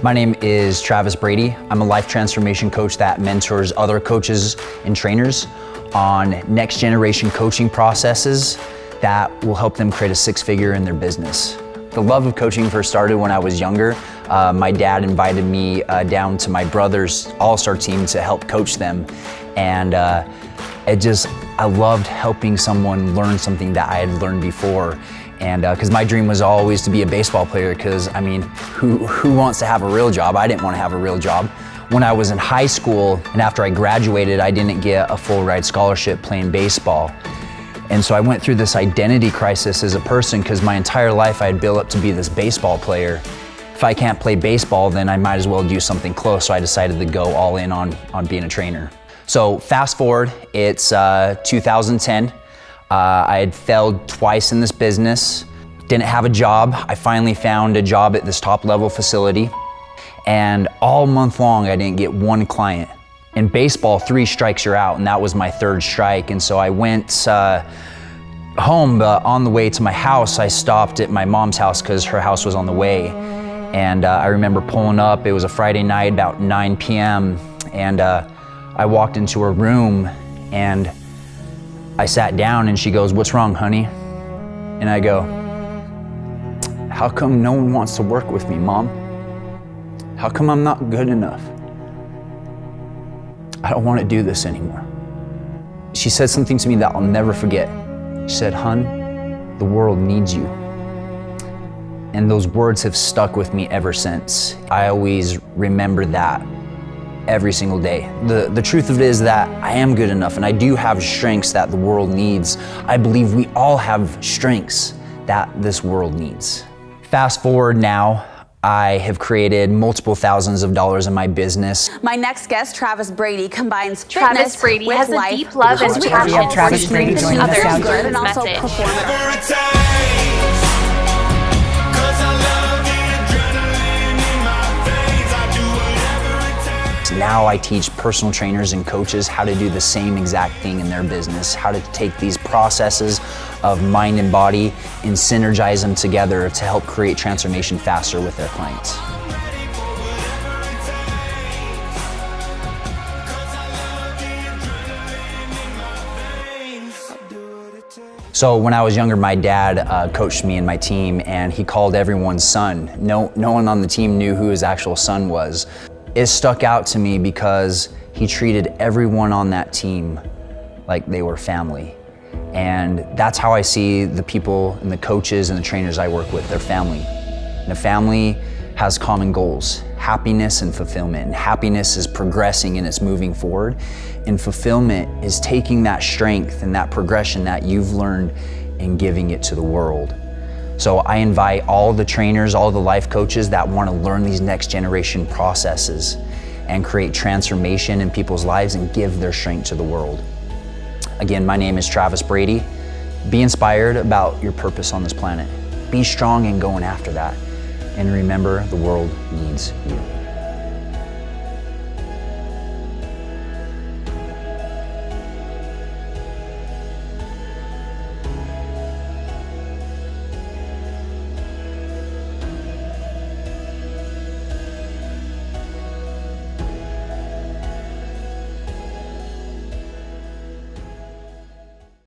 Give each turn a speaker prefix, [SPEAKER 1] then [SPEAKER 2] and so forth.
[SPEAKER 1] My name is Travis Brady. I'm a life transformation coach that mentors other coaches and trainers on next generation coaching processes that will help them create a six-figure in their business. The love of coaching first started when I was younger. My dad invited me down to my brother's all-star team to help coach them. And I loved helping someone learn something that I had learned before. And because my dream was always to be a baseball player, because I mean, who wants to have a real job? I didn't want to have a real job. When I was in high school and after I graduated, I didn't get a full ride scholarship playing baseball. And so I went through this identity crisis as a person, because my entire life I had built up to be this baseball player. If I can't play baseball, then I might as well do something close. So I decided to go all in on being a trainer. So fast forward, it's 2010. I had failed twice in this business, didn't have a job. I finally found a job at this top level facility, and all month long I didn't get one client. In baseball, 3 strikes you're out, and that was my 3rd strike. And so I went home, but on the way to my house, I stopped at my mom's house because her house was on the way. And I remember pulling up, it was a Friday night, about 9 p.m. And I walked into her room and I sat down and she goes, "What's wrong, honey?" And I go, "How come no one wants to work with me, Mom? How come I'm not good enough? I don't want to do this anymore." She said something to me that I'll never forget. She said, "Hun, the world needs you." And those words have stuck with me ever since. I always remember that every single day. The truth of it is that I am good enough, and I do have strengths that the world needs. I believe we all have strengths that this world needs. Fast forward now, I have created multiple thousands of dollars in my business.
[SPEAKER 2] My next guest, Travis Brady, combines
[SPEAKER 3] Travis Brady
[SPEAKER 2] with
[SPEAKER 3] has
[SPEAKER 2] life,
[SPEAKER 3] a deep love and passion for
[SPEAKER 4] Travis Brady joining us
[SPEAKER 3] others
[SPEAKER 4] now.
[SPEAKER 3] through his
[SPEAKER 2] and also
[SPEAKER 3] message.
[SPEAKER 2] performance.
[SPEAKER 1] Now I teach personal trainers and coaches how to do the same exact thing in their business, how to take these processes of mind and body and synergize them together to help create transformation faster with their clients. So when I was younger, my dad coached me and my team, and he called everyone son. No one on the team knew who his actual son was. It stuck out to me because he treated everyone on that team like they were family. And that's how I see the people and the coaches and the trainers I work with, they're family. And a family has common goals, happiness and fulfillment. And happiness is progressing and it's moving forward. And fulfillment is taking that strength and that progression that you've learned and giving it to the world. So I invite all the trainers, all the life coaches that want to learn these next generation processes and create transformation in people's lives and give their strength to the world. Again, my name is Travis Brady. Be inspired about your purpose on this planet. Be strong in going after that. And remember, the world needs you.